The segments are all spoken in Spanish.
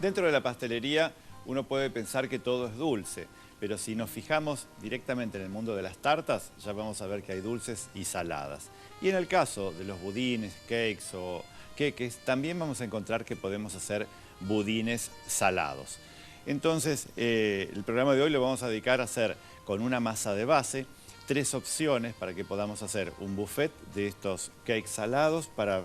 Dentro de la pastelería uno puede pensar que todo es dulce, pero si nos fijamos directamente en el mundo de las tartas, ya vamos a ver que hay dulces y saladas. Y en el caso de los budines, cakes o queques, también vamos a encontrar que podemos hacer budines salados. Entonces, el programa de hoy lo vamos a dedicar a hacer con una masa de base, 3 opciones para que podamos hacer un buffet de estos cakes salados para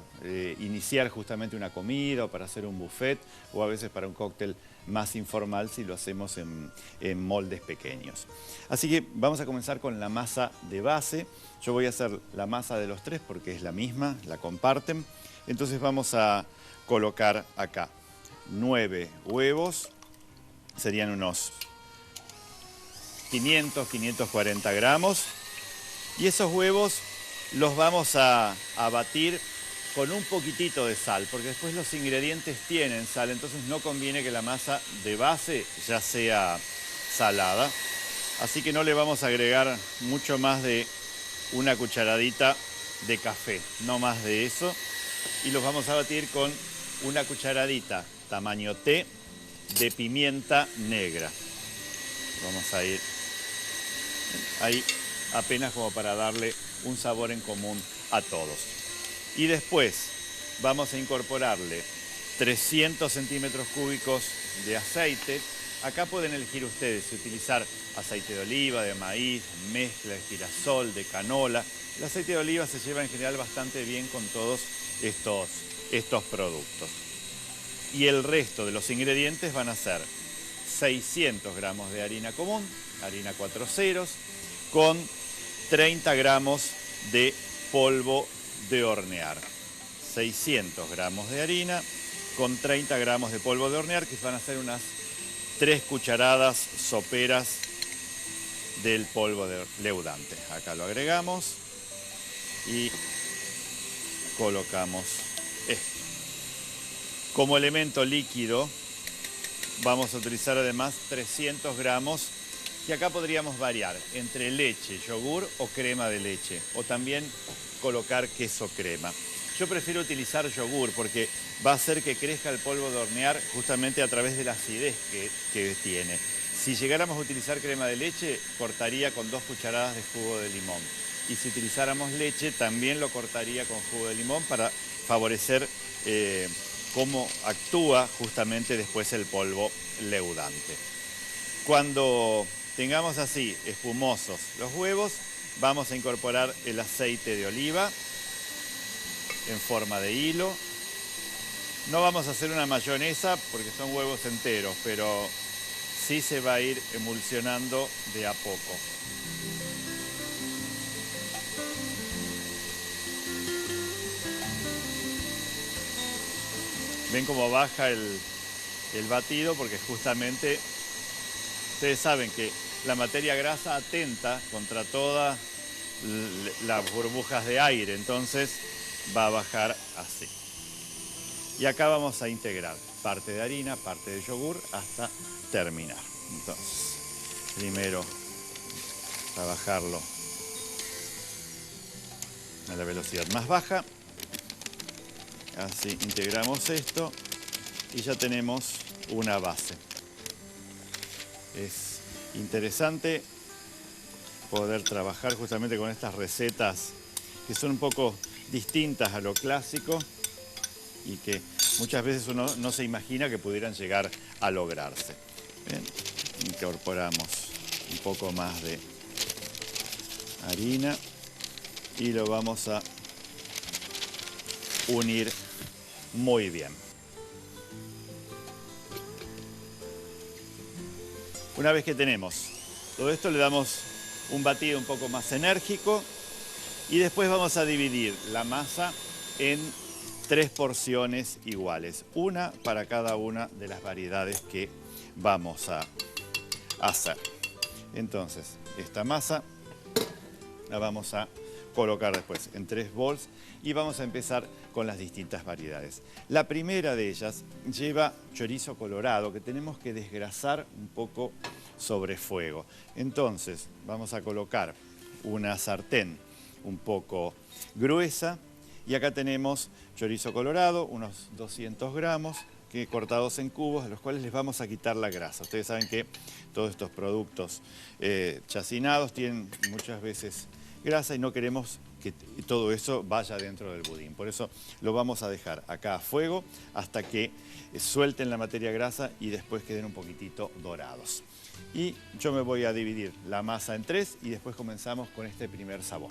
iniciar justamente una comida o para hacer un buffet o a veces para un cóctel más informal si lo hacemos en moldes pequeños. Así que vamos a comenzar con la masa de base. Yo voy a hacer la masa de los 3 porque es la misma, la comparten. Entonces vamos a colocar acá 9 huevos, serían unos 500, 540 gramos. Y esos huevos los vamos a batir con un poquitito de sal, porque después los ingredientes tienen sal, entonces no conviene que la masa de base ya sea salada. Así que no le vamos a agregar mucho más de una cucharadita de café, no más de eso. Y los vamos a batir con una cucharadita tamaño té de pimienta negra. Vamos a ir ahí apenas como para darle un sabor en común a todos. Y después vamos a incorporarle 300 centímetros cúbicos de aceite. Acá pueden elegir ustedes si utilizar aceite de oliva, de maíz, mezcla de girasol, de canola. El aceite de oliva se lleva en general bastante bien con todos estos productos. Y el resto de los ingredientes van a ser 600 gramos de harina común, harina 4 ceros, con 30 gramos de polvo de hornear. 600 gramos de harina con 30 gramos de polvo de hornear, que van a ser unas 3 cucharadas soperas del polvo leudante. Acá lo agregamos y colocamos esto. Como elemento líquido vamos a utilizar además 300 gramos, que acá podríamos variar entre leche, yogur o crema de leche, o también colocar queso crema. Yo prefiero utilizar yogur porque va a hacer que crezca el polvo de hornear justamente a través de la acidez que tiene. Si llegáramos a utilizar crema de leche, cortaría con 2 cucharadas de jugo de limón. Y si utilizáramos leche, también lo cortaría con jugo de limón para favorecer cómo actúa justamente después el polvo leudante. Cuando tengamos así espumosos los huevos, vamos a incorporar el aceite de oliva en forma de hilo. No vamos a hacer una mayonesa porque son huevos enteros, pero sí se va a ir emulsionando de a poco. Ven cómo baja el batido porque justamente ustedes saben que la materia grasa atenta contra todas las burbujas de aire, entonces va a bajar así. Y acá vamos a integrar parte de harina, parte de yogur hasta terminar. Entonces, primero trabajarlo a la velocidad más baja. Así integramos esto y ya tenemos una base. Es interesante poder trabajar justamente con estas recetas que son un poco distintas a lo clásico y que muchas veces uno no se imagina que pudieran llegar a lograrse. Bien, incorporamos un poco más de harina y lo vamos a unir muy bien. Una vez que tenemos todo esto, le damos un batido un poco más enérgico y después vamos a dividir la masa en 3 porciones iguales, una para cada una de las variedades que vamos a hacer. Entonces, esta masa la vamos a colocar después en 3 bols y vamos a empezar con las distintas variedades. La primera de ellas lleva chorizo colorado que tenemos que desgrasar un poco sobre fuego. Entonces vamos a colocar una sartén un poco gruesa y acá tenemos chorizo colorado, unos 200 gramos, que cortados en cubos, a los cuales les vamos a quitar la grasa. Ustedes saben que todos estos productos chacinados tienen muchas veces grasa y no queremos que todo eso vaya dentro del budín. Por eso lo vamos a dejar acá a fuego hasta que suelten la materia grasa y después queden un poquitito dorados. Y yo me voy a dividir la masa en 3 y después comenzamos con este primer sabor.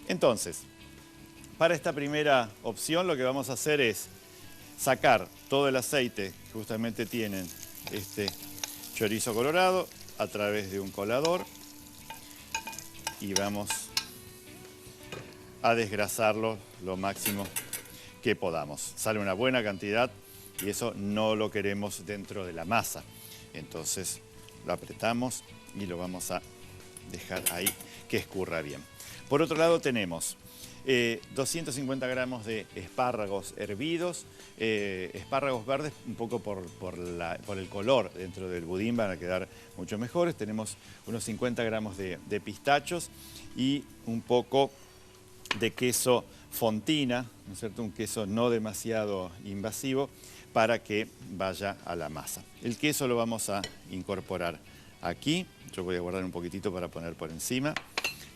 Entonces, para esta primera opción lo que vamos a hacer es sacar todo el aceite que justamente tienen este chorizo colorado a través de un colador y vamos a desgrasarlo lo máximo que podamos. Sale una buena cantidad y eso no lo queremos dentro de la masa. Entonces lo apretamos y lo vamos a dejar ahí que escurra bien. Por otro lado tenemos 250 gramos de espárragos hervidos, espárragos verdes un poco por el color dentro del budín van a quedar mucho mejores. Tenemos unos 50 gramos de pistachos y un poco de queso fontina, ¿no es cierto? Un queso no demasiado invasivo para que vaya a la masa. El queso lo vamos a incorporar aquí. Yo voy a guardar un poquitito para poner por encima.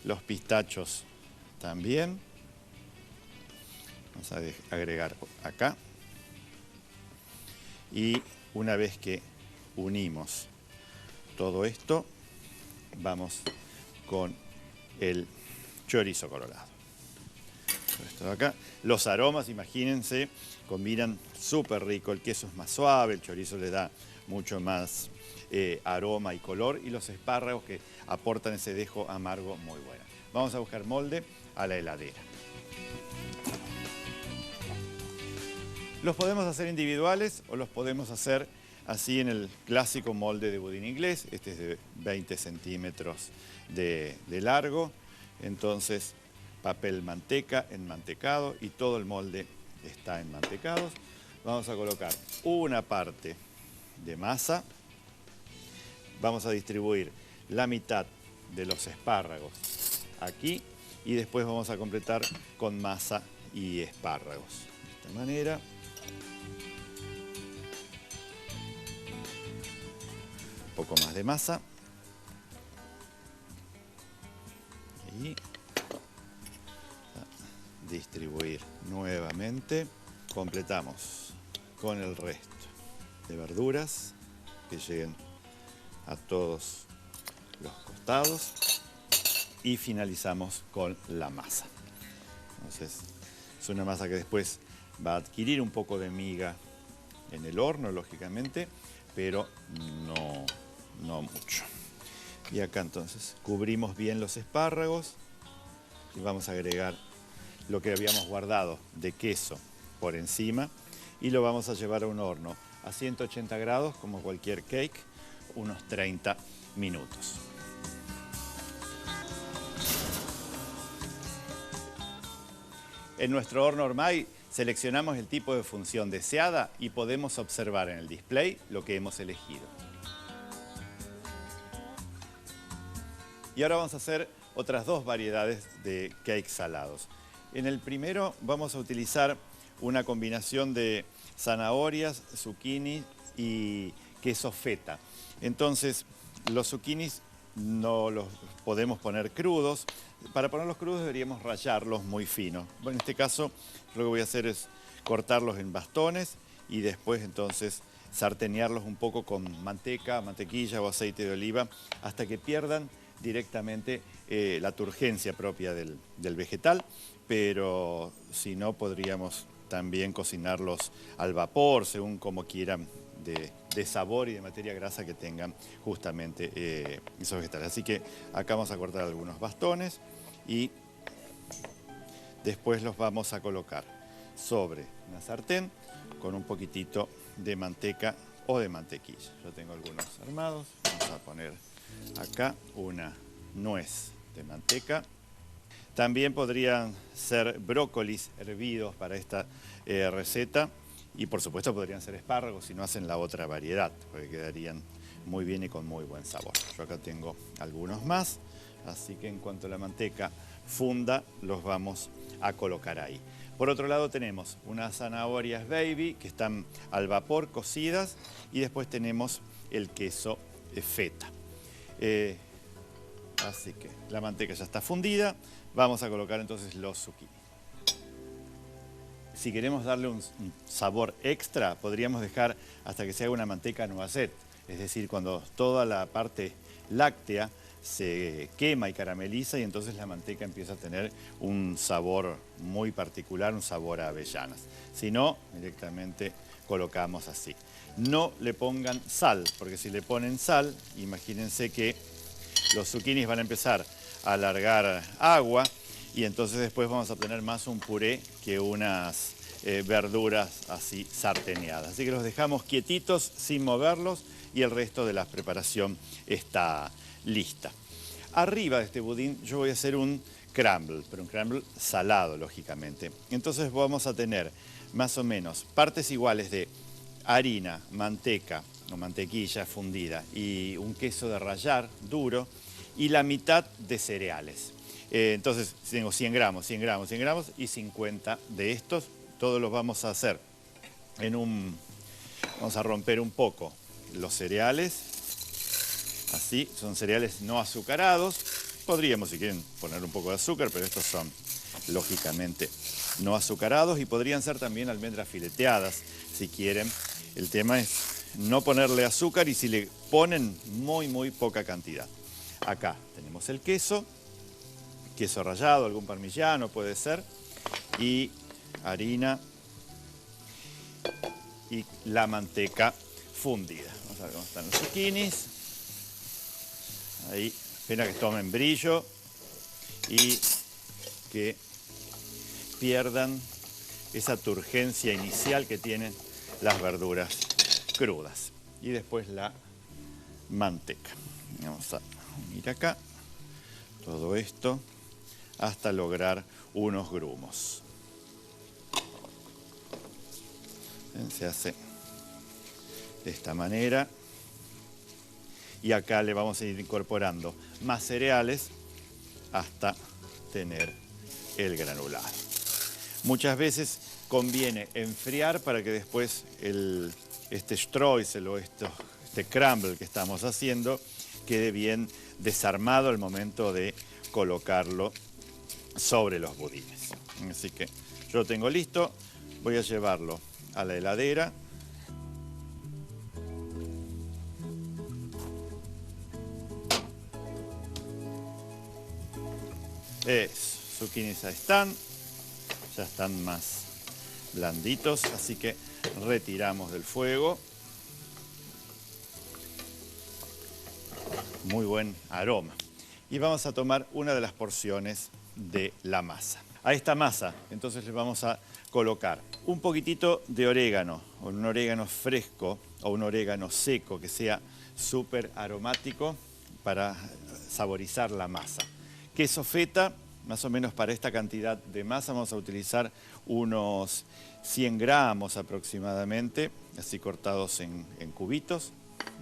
Los pistachos también. Vamos a agregar acá. Y una vez que unimos todo esto, vamos con el chorizo colorado. Esto de acá. Los aromas, imagínense, combinan súper rico. El queso es más suave, el chorizo le da mucho más aroma y color, y los espárragos que aportan ese dejo amargo muy bueno. Vamos a buscar molde a la heladera. Los podemos hacer individuales o los podemos hacer así en el clásico molde de budín inglés. Este es de 20 centímetros de largo. Entonces, papel manteca enmantecado y todo el molde está enmantecado. Vamos a colocar una parte de masa. Vamos a distribuir la mitad de los espárragos aquí y después vamos a completar con masa y espárragos. De esta manera. Un poco más de masa. Y distribuir nuevamente. Completamos con el resto de verduras que lleguen a todos los costados y finalizamos con la masa. Entonces es una masa que después va a adquirir un poco de miga en el horno, lógicamente, pero no mucho. Y acá entonces cubrimos bien los espárragos y vamos a agregar lo que habíamos guardado de queso por encima y lo vamos a llevar a un horno a 180 grados como cualquier cake, unos 30 minutos. En nuestro horno Ormay seleccionamos el tipo de función deseada y podemos observar en el display lo que hemos elegido. Y ahora vamos a hacer otras dos variedades de cakes salados. En el primero vamos a utilizar una combinación de zanahorias, zucchini y queso feta. Entonces, los zucchinis no los podemos poner crudos. Para ponerlos crudos deberíamos rallarlos muy finos. Bueno, en este caso lo que voy a hacer es cortarlos en bastones y después entonces sartenearlos un poco con manteca, mantequilla o aceite de oliva hasta que pierdan directamente la turgencia propia del vegetal, pero si no podríamos también cocinarlos al vapor según como quieran de sabor y de materia grasa que tengan justamente esos vegetales. Así que acá vamos a cortar algunos bastones y después los vamos a colocar sobre una sartén con un poquitito de manteca o de mantequilla. Yo tengo algunos armados. Vamos a poner acá una nuez de manteca. También podrían ser brócolis hervidos para esta receta Y por supuesto podrían ser espárragos si no hacen la otra variedad, porque quedarían muy bien y con muy buen sabor. Yo acá tengo algunos más, así que en cuanto la manteca funda, los vamos a colocar ahí. Por otro lado tenemos unas zanahorias baby que están al vapor cocidas y después tenemos el queso feta. Así que la manteca ya está fundida, vamos a colocar entonces los zucchini. Si queremos darle un sabor extra, podríamos dejar hasta que se haga una manteca noisette, es decir, cuando toda la parte láctea se quema y carameliza y entonces la manteca empieza a tener un sabor muy particular, un sabor a avellanas. Si no, directamente colocamos así. No le pongan sal, porque si le ponen sal, imagínense que los zucchinis van a empezar a alargar agua y entonces después vamos a obtener más un puré que unas verduras así sarteneadas. Así que los dejamos quietitos sin moverlos y el resto de la preparación está lista. Arriba de este budín yo voy a hacer un crumble, pero un crumble salado, lógicamente. Entonces vamos a tener más o menos partes iguales de harina, manteca o mantequilla fundida y un queso de rallar duro y la mitad de cereales. Entonces tengo 100 gramos, 100 gramos, 100 gramos y 50 de estos. Todos los vamos a hacer vamos a romper un poco los cereales. Así, son cereales no azucarados. Podríamos, si quieren, poner un poco de azúcar, pero estos son, lógicamente, no azucarados y podrían ser también almendras fileteadas, si quieren. El tema es no ponerle azúcar y si le ponen muy poca cantidad. Acá tenemos el queso rallado, algún parmigiano puede ser, y harina y la manteca fundida. Vamos a ver cómo están los zucchinis. Ahí, pena que tomen brillo y que pierdan esa turgencia inicial que tienen las verduras crudas. Y después la manteca. Vamos a unir acá todo esto hasta lograr unos grumos. Se hace de esta manera. Y acá le vamos a ir incorporando más cereales hasta tener el granulado. Muchas veces conviene enfriar para que después este streusel o este crumble que estamos haciendo quede bien desarmado al momento de colocarlo sobre los budines. Así que yo lo tengo listo, voy a llevarlo a la heladera. Zucchinis ya están más blanditos, así que retiramos del fuego. Muy buen aroma. Y vamos a tomar una de las porciones de la masa. A esta masa, entonces le vamos a colocar un poquitito de orégano, o un orégano fresco o un orégano seco que sea súper aromático para saborizar la masa. Queso feta, más o menos para esta cantidad de masa vamos a utilizar unos 100 gramos aproximadamente, así cortados en cubitos.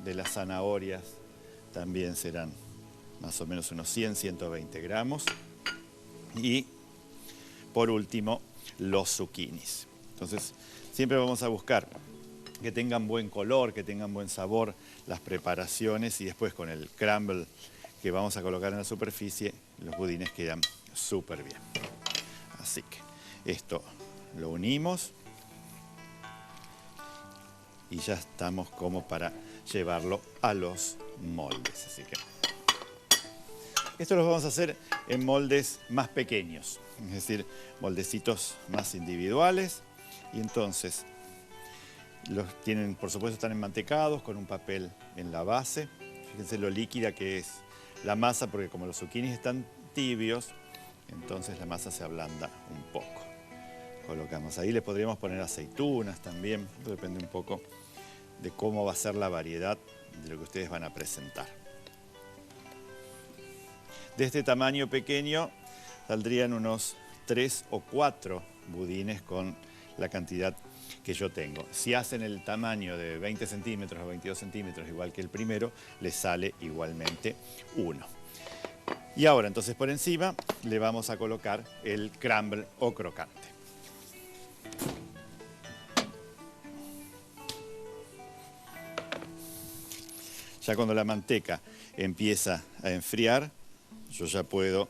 De las zanahorias también serán más o menos unos 100, 120 gramos. Y por último, los zucchinis. Entonces, siempre vamos a buscar que tengan buen color, que tengan buen sabor las preparaciones y después con el crumble que vamos a colocar en la superficie, los budines quedan súper bien. Así que esto lo unimos y ya estamos como para llevarlo a los moldes. Así que esto lo vamos a hacer en moldes más pequeños, es decir, moldecitos más individuales. Y entonces los tienen, por supuesto, están enmantecados con un papel en la base. Fíjense lo líquida que es la masa, porque como los zucchinis están tibios, entonces la masa se ablanda un poco. Colocamos ahí, le podríamos poner aceitunas también, depende un poco de cómo va a ser la variedad de lo que ustedes van a presentar. De este tamaño pequeño saldrían unos 3 o 4 budines con la cantidad que yo tengo. Si hacen el tamaño de 20 centímetros o 22 centímetros, igual que el primero, les sale igualmente 1. Y ahora, entonces, por encima le vamos a colocar el crumble o crocante. Ya cuando la manteca empieza a enfriar, yo ya puedo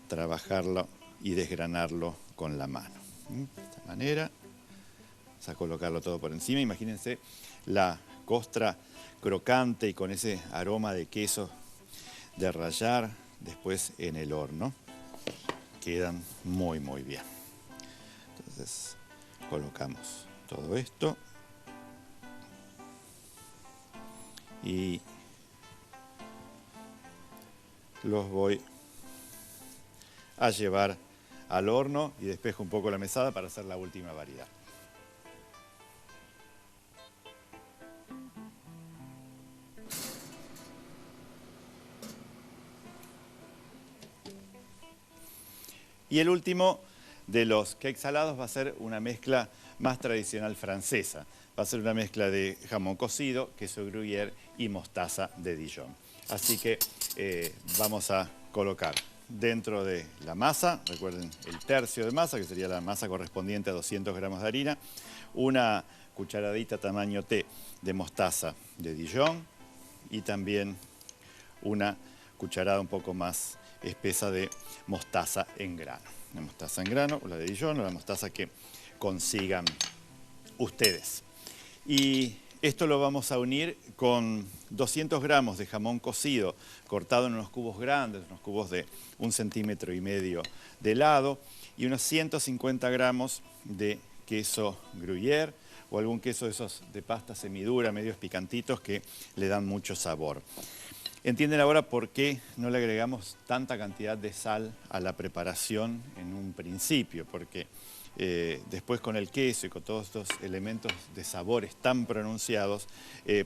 trabajarlo y desgranarlo con la mano. De esta manera, vamos a colocarlo todo por encima. Imagínense la costra crocante y con ese aroma de queso de rallar después en el horno. Quedan muy, muy bien. Entonces, colocamos todo esto. Y los voy a llevar al horno y despejo un poco la mesada para hacer la última variedad. Y el último de los cakes salados va a ser una mezcla más tradicional francesa. Va a ser una mezcla de jamón cocido, queso gruyère y mostaza de Dijon. Así que vamos a colocar dentro de la masa, recuerden el tercio de masa, que sería la masa correspondiente a 200 gramos de harina, una cucharadita tamaño té de mostaza de Dijon y también una cucharada un poco más espesa de mostaza en grano. La mostaza en grano, o la de Dijon, o la mostaza que consigan ustedes. Y esto lo vamos a unir con 200 gramos de jamón cocido cortado en unos cubos grandes, unos cubos de 1,5 centímetros de lado, y unos 150 gramos de queso gruyère o algún queso de esos de pasta semidura, medios picantitos que le dan mucho sabor. Entienden ahora por qué no le agregamos tanta cantidad de sal a la preparación en un principio, porque después con el queso y con todos estos elementos de sabores tan pronunciados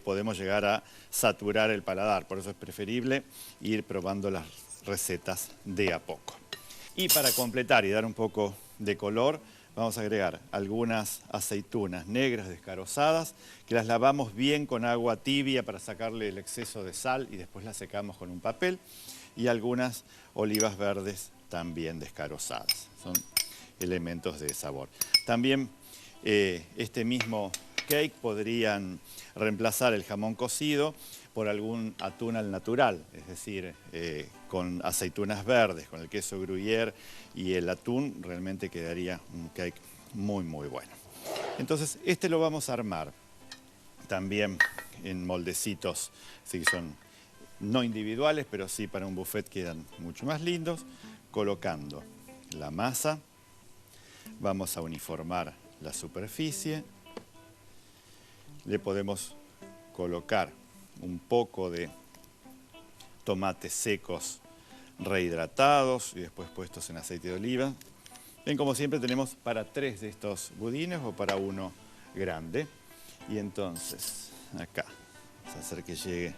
podemos llegar a saturar el paladar. Por eso es preferible ir probando las recetas de a poco. Y para completar y dar un poco de color, vamos a agregar algunas aceitunas negras descarozadas que las lavamos bien con agua tibia para sacarle el exceso de sal y después las secamos con un papel, y algunas olivas verdes también descarozadas. Son elementos de sabor. También este mismo cake podrían reemplazar el jamón cocido por algún atún al natural, es decir, con aceitunas verdes, con el queso gruyère y el atún, realmente quedaría un cake muy, muy bueno. Entonces, este lo vamos a armar también en moldecitos, sí, son no individuales, pero sí para un buffet quedan mucho más lindos, colocando la masa. Vamos a uniformar la superficie. Le podemos colocar un poco de tomates secos rehidratados y después puestos en aceite de oliva. Bien, como siempre tenemos para 3 de estos budines o para uno grande. Y entonces acá vamos a hacer que llegue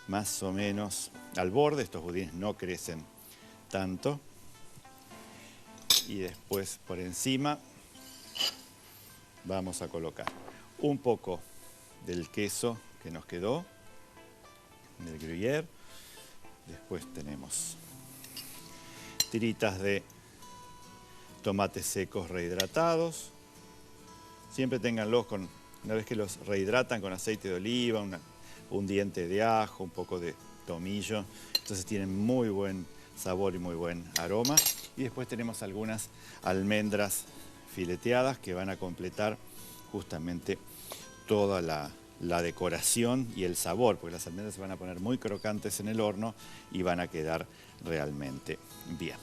más o menos al borde. Estos budines no crecen tanto. Y después por encima vamos a colocar un poco del queso que nos quedó, del gruyère. Después tenemos tiritas de tomates secos rehidratados. Siempre ténganlos una vez que los rehidratan, con aceite de oliva, un diente de ajo, un poco de tomillo. Entonces tienen muy buen sabor y muy buen aroma. Y después tenemos algunas almendras fileteadas que van a completar justamente toda la decoración y el sabor, porque las almendras se van a poner muy crocantes en el horno y van a quedar realmente bien.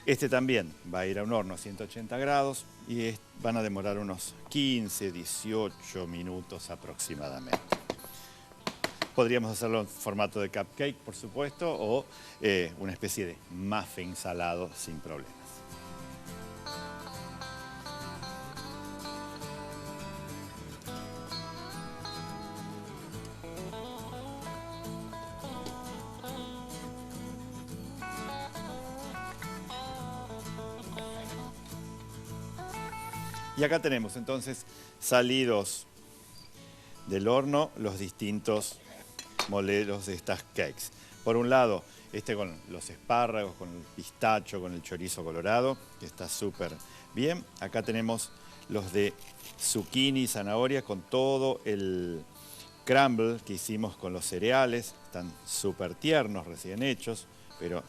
Este también va a ir a un horno a 180 grados y van a demorar unos 15, 18 minutos aproximadamente. Podríamos hacerlo en formato de cupcake, por supuesto, o una especie de muffin salado sin problemas. Y acá tenemos entonces salidos del horno los distintos modelos de estas cakes. Por un lado, este con los espárragos, con el pistacho, con el chorizo colorado, que está súper bien. Acá tenemos los de zucchini y zanahoria con todo el crumble que hicimos con los cereales. Están súper tiernos, recién hechos, pero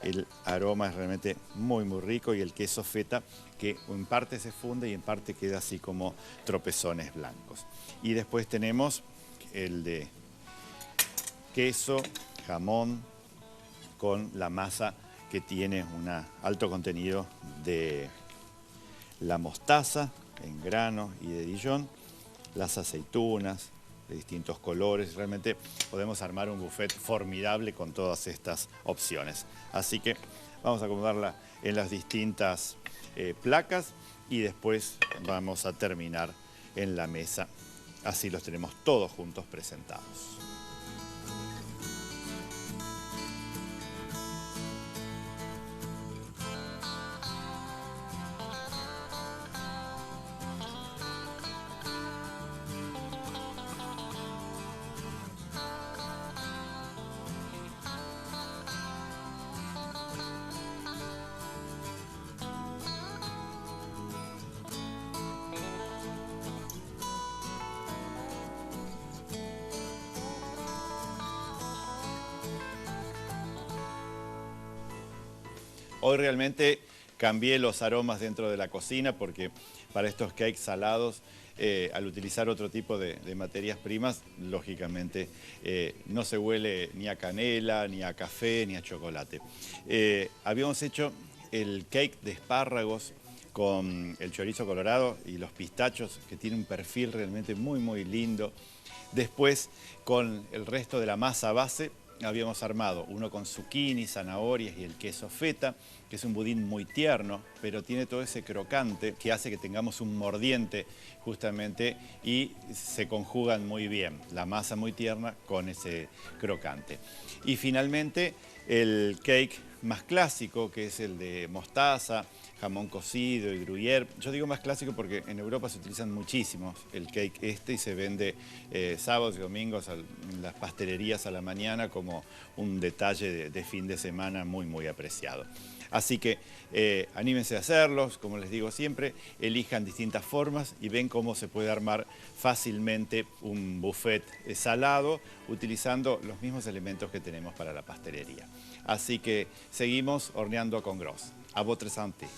el aroma es realmente muy muy rico, y el queso feta que en parte se funde y en parte queda así como tropezones blancos. Y después tenemos el de queso, jamón, con la masa que tiene un alto contenido de la mostaza en grano y de Dijon, las aceitunas de distintos colores. Realmente podemos armar un buffet formidable con todas estas opciones. Así que vamos a acomodarla en las distintas placas y después vamos a terminar en la mesa. Así los tenemos todos juntos presentados. Hoy realmente cambié los aromas dentro de la cocina porque para estos cakes salados, al utilizar otro tipo de materias primas, lógicamente no se huele ni a canela, ni a café, ni a chocolate. Habíamos hecho el cake de espárragos con el chorizo colorado y los pistachos, que tiene un perfil realmente muy muy lindo. Después, con el resto de la masa base, habíamos armado uno con zucchini, zanahorias y el queso feta, que es un budín muy tierno, pero tiene todo ese crocante que hace que tengamos un mordiente justamente y se conjugan muy bien la masa muy tierna con ese crocante. Y finalmente el cake más clásico, que es el de mostaza, jamón cocido y gruyère. Yo digo más clásico porque en Europa se utilizan muchísimo el cake y se vende sábados y domingos en las pastelerías a la mañana como un detalle de fin de semana muy muy apreciado. Así que anímense a hacerlos, como les digo siempre, elijan distintas formas y ven cómo se puede armar fácilmente un buffet salado utilizando los mismos elementos que tenemos para la pastelería. Así que seguimos horneando con Gros. A votre santé.